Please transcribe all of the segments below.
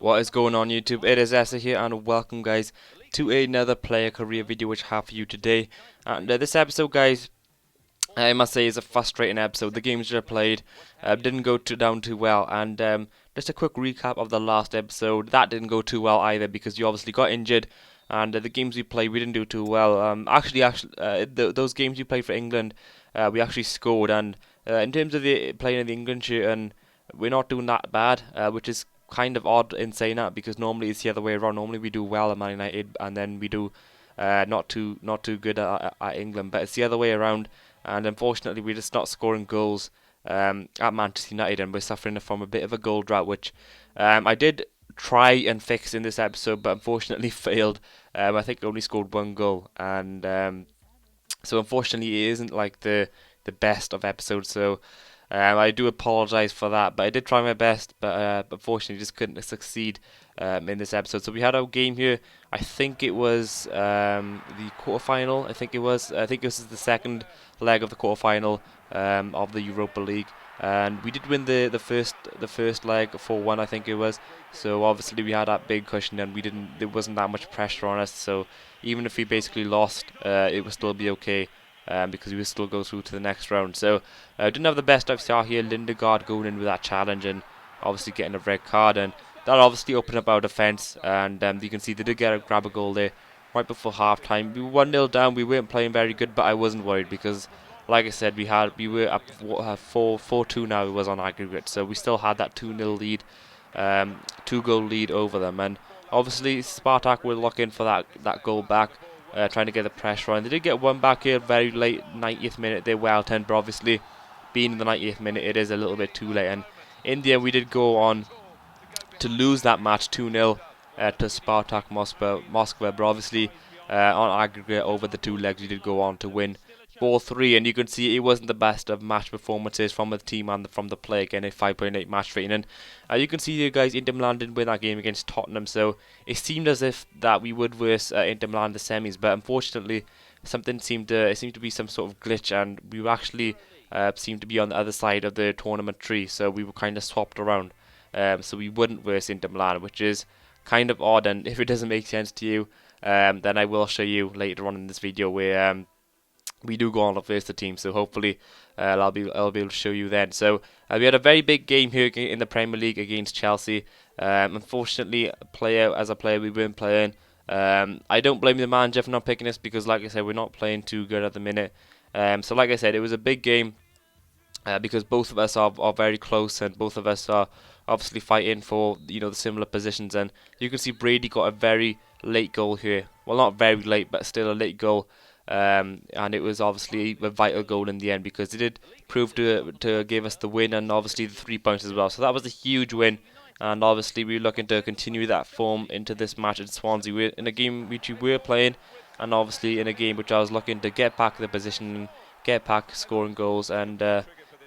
What is going on YouTube? It is Essa here and welcome guys to another player career video which I have for you today. And this episode guys, I must say is a frustrating episode. The games that I played didn't go down too well, and just a quick recap of the last episode, that didn't go too well either because you obviously got injured, and the games we played we didn't do too well. Those games you played for England, we actually scored, and in terms of the playing in the England shirt, and we're not doing that bad, which is kind of odd in saying that because normally it's the other way around. Normally we do well at Man United, and then we do not too good at England, but it's the other way around. And unfortunately, we're just not scoring goals at Manchester United, and we're suffering from a bit of a goal drought, which I did try and fix in this episode, but unfortunately failed. I think I only scored one goal, and so unfortunately, it isn't like the best of episodes. So I do apologise for that, but I did try my best, but unfortunately just couldn't succeed in this episode. So we had our game here. I think it was the quarterfinal. I think it was. I think this is the second leg of the quarterfinal of the Europa League, and we did win the first leg 4-1. I think it was. So obviously we had that big cushion, and we didn't. There wasn't that much pressure on us. So even if we basically lost, it would still be okay. Because we would still go through to the next round. So didn't have the best I've saw here. Lindegaard going in with that challenge and obviously getting a red card, and that obviously opened up our defence. And you can see they did grab a goal there right before half time. We were 1-0 down. We weren't playing very good, but I wasn't worried because, like I said, we were up 4-2 now. It was on aggregate, so we still had that 2-0 lead, 2-goal lead over them. And obviously Spartak were looking for that goal back. Trying to get the pressure on. They did get one back here very late, 90th minute. They well turned, but obviously, being in the 90th minute, it is a little bit too late. And in the end, we did go on to lose that match 2-0 to Spartak Moscow. But obviously, on aggregate over the two legs, we did go on to win 4-3. And you can see it wasn't the best of match performances from the team and from the player, again a 5.8 match rating. And you can see you guys, Inter Milan didn't win that game against Tottenham, so it seemed as if that we would verse Inter Milan in the semis. But unfortunately, it seemed to be some sort of glitch, and we actually seemed to be on the other side of the tournament tree. So we were kind of swapped around. So we wouldn't verse Inter Milan, which is kind of odd. And if it doesn't make sense to you, then I will show you later on in this video where we do go on to face the team. So hopefully I'll be able to show you then. So we had a very big game here in the Premier League against Chelsea. Unfortunately, as a player we weren't playing. I don't blame the manager for not picking us because, like I said, we're not playing too good at the minute. So like I said, it was a big game because both of us are very close, and both of us are obviously fighting for the similar positions. And you can see Brady got a very late goal here. Well, not very late, but still a late goal. And it was obviously a vital goal in the end because it did prove to give us the win and obviously the 3 points as well. So that was a huge win, and obviously we're looking to continue that form into this match at Swansea. We're in a game which we were playing, and obviously in a game which I was looking to get back the position, get back scoring goals, and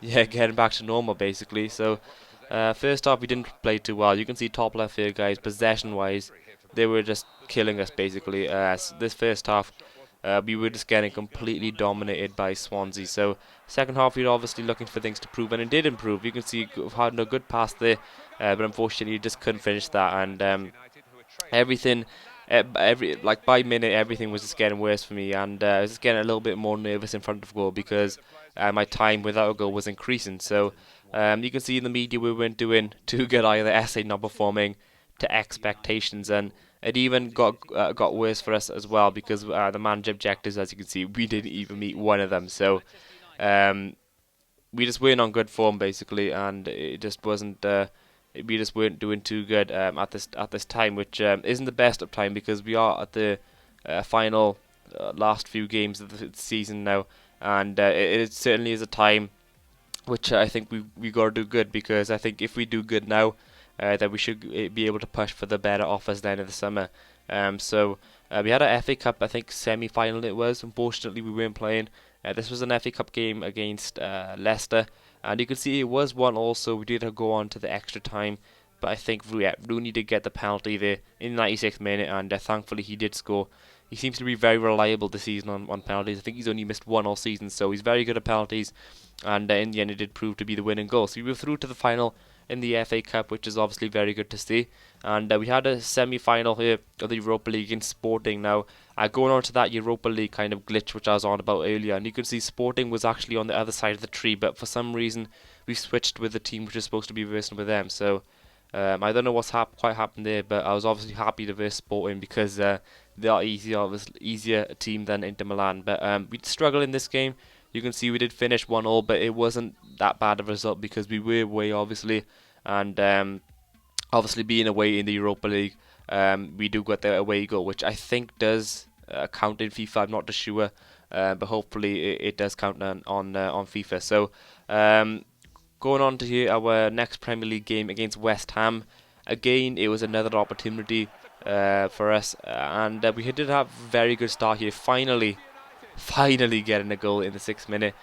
yeah, getting back to normal basically. So first off, we didn't play too well. You can see top left here, guys. Possession-wise, they were just killing us basically. This first half, we were just getting completely dominated by Swansea. So second half, we were obviously looking for things to prove, and it did improve. You can see had a good pass there, but unfortunately, just couldn't finish that. And everything, by minute, everything was just getting worse for me, and I was just getting a little bit more nervous in front of goal because my time without a goal was increasing. So you can see in the media we weren't doing too good either. SA not performing to expectations, and it even got worse for us as well because the manager objectives, as you can see, we didn't even meet one of them. So we just weren't on good form basically, and it just wasn't. We just weren't doing too good at this time, which isn't the best of time because we are at the final last few games of the season now, and it certainly is a time which I think we got to do good, because I think if we do good now, then we should be able to push for the better offers then in the summer. So we had a FA Cup, I think semi-final it was. Unfortunately, we weren't playing. This was an FA Cup game against Leicester, and you can see it was one also. We did go on to the extra time, but I think Rooney did get the penalty there in the 96th minute, and thankfully he did score. He seems to be very reliable this season on penalties. I think he's only missed one all season, so he's very good at penalties. And in the end, it did prove to be the winning goal. So we were through to the final in the FA Cup, which is obviously very good to see. And we had a semi-final here of the Europa League against Sporting. Now, going on to that Europa League kind of glitch which I was on about earlier, and you can see Sporting was actually on the other side of the tree, but for some reason we switched with the team which is supposed to be versing with them. So I don't know what's quite happened there, but I was obviously happy to verse Sporting because they are easier team than Inter Milan. But we struggled in this game. You can see we did finish 1-1, but it wasn't that bad of a result because we were away, obviously, and obviously being away in the Europa League, we do get the away goal, which I think does count in FIFA. I'm not too sure, but hopefully it does count on FIFA. So going on to here, our next Premier League game against West Ham. Again, it was another opportunity for us, and we did have a very good start here. Finally getting a goal in the 6th minute.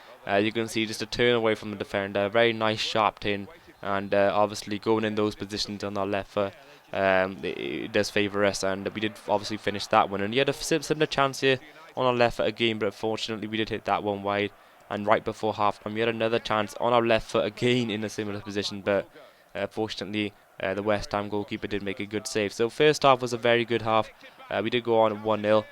You can see just a turn away from the defender, a very nice sharp turn, and obviously going in those positions on our left foot, it does favour us, and we did obviously finish that one. And he had a similar chance here on our left foot again, but unfortunately we did hit that one wide. And right before half time, we had another chance on our left foot again in a similar position, but fortunately the West Ham goalkeeper did make a good save. So first half was a very good half. We did go on 1-0.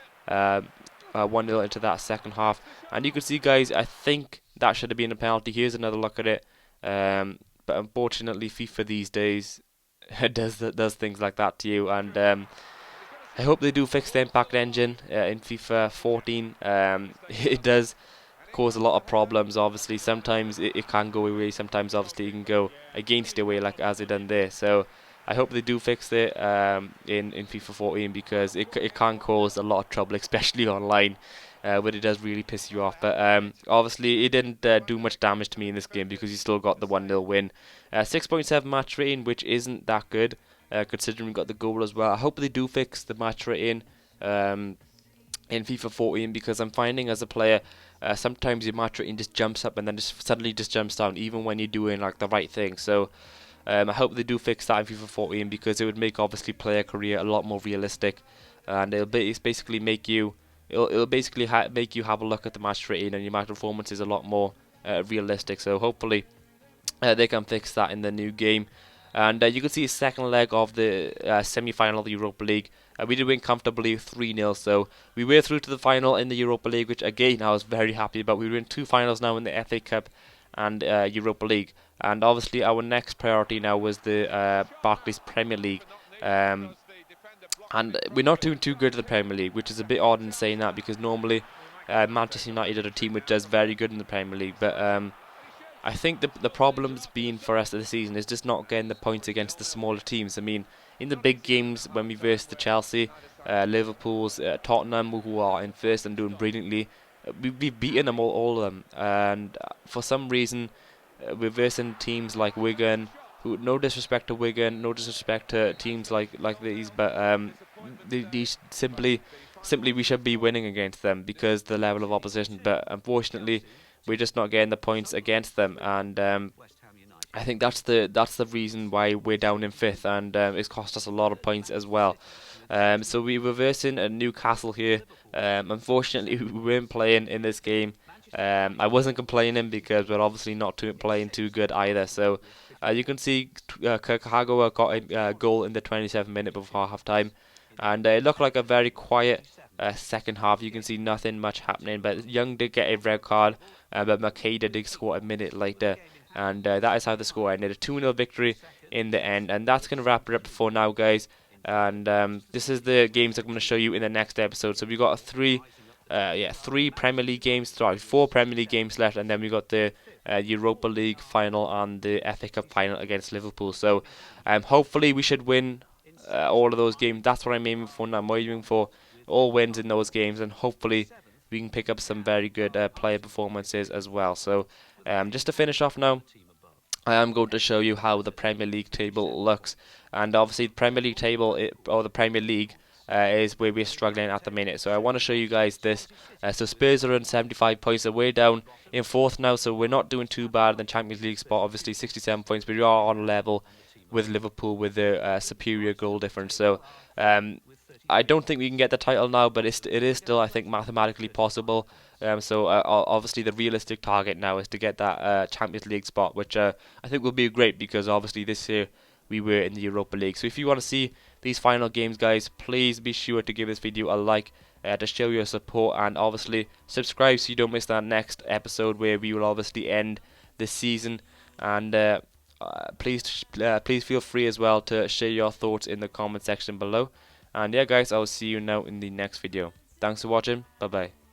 1-0 into that second half, and you can see, guys, I think that should have been a penalty. Here's another look at it, but unfortunately FIFA these days does things like that to you, and I hope they do fix the impact engine in FIFA 14. It does cause a lot of problems. Obviously, sometimes it can go away, sometimes obviously it can go against your way, like as it done there. So I hope they do fix it in FIFA 14, because it can cause a lot of trouble, especially online, but it does really piss you off. But obviously it didn't do much damage to me in this game because you still got the 1-0 win. 6.7 match rating, which isn't that good, considering we got the goal as well. I hope they do fix the match rating in FIFA 14, because I'm finding as a player, sometimes your match rating just jumps up and then just suddenly just jumps down, even when you're doing like the right thing. So I hope they do fix that in FIFA 14, because it would make obviously player career a lot more realistic, and it's basically make you it'll basically make you have a look at the match rating, and your match performance is a lot more realistic. So hopefully they can fix that in the new game. And you can see a second leg of the semi-final of the Europa League. We did win comfortably 3-0, so we were through to the final in the Europa League, which again I was very happy about. We were in 2 finals now in the FA Cup and Europa League, and obviously our next priority now was the Barclays Premier League. And we're not doing too good in the Premier League, which is a bit odd in saying that, because normally Manchester United are a team which does very good in the Premier League, but I think the problem's been for us this season is just not getting the points against the smaller teams. I mean, in the big games when we versed the Chelsea, Liverpool's, Tottenham, who are in first and doing brilliantly, we've beaten them all of them. And for some reason, we're versing teams like Wigan, who, no disrespect to Wigan, no disrespect to teams like these, but these simply we should be winning against them because the level of opposition. But unfortunately, we're just not getting the points against them, and I think that's the reason why we're down in 5th, and it's cost us a lot of points as well. So we were versing a Newcastle here. Unfortunately, we weren't playing in this game. I wasn't complaining because we're obviously not playing too good either. So you can see Kagawa got a goal in the 27th minute before half time, and it looked like a very quiet second half. You can see nothing much happening, but Young did get a red card, but Makeda did score a minute later, and that is how the score ended. A 2-0 victory in the end, and that's going to wrap it up for now, guys. And this is the games I'm going to show you in the next episode. So we've got three Premier League games, 4 Premier League games left, and then we got the Europa League final and the FA Cup final against Liverpool. So hopefully we should win all of those games. That's what I'm aiming for now. I'm aiming for all wins in those games, and hopefully we can pick up some very good player performances as well. So just to finish off now, I am going to show you how the Premier League table looks, and obviously the Premier League table, or the Premier League, is where we're struggling at the minute. So I want to show you guys this. So Spurs are on 75 points, so we're down in 4th now, so we're not doing too bad in the Champions League spot. Obviously 67 points, but we are on level with Liverpool with the superior goal difference. So I don't think we can get the title now, but it is still, I think, mathematically possible. Obviously the realistic target now is to get that Champions League spot, which I think will be great because obviously this year we were in the Europa League. So if you want to see these final games, guys, please be sure to give this video a like to show your support, and obviously subscribe so you don't miss that next episode where we will obviously end the season. And please feel free as well to share your thoughts in the comment section below. And yeah, guys, I'll see you now in the next video. Thanks for watching. Bye bye.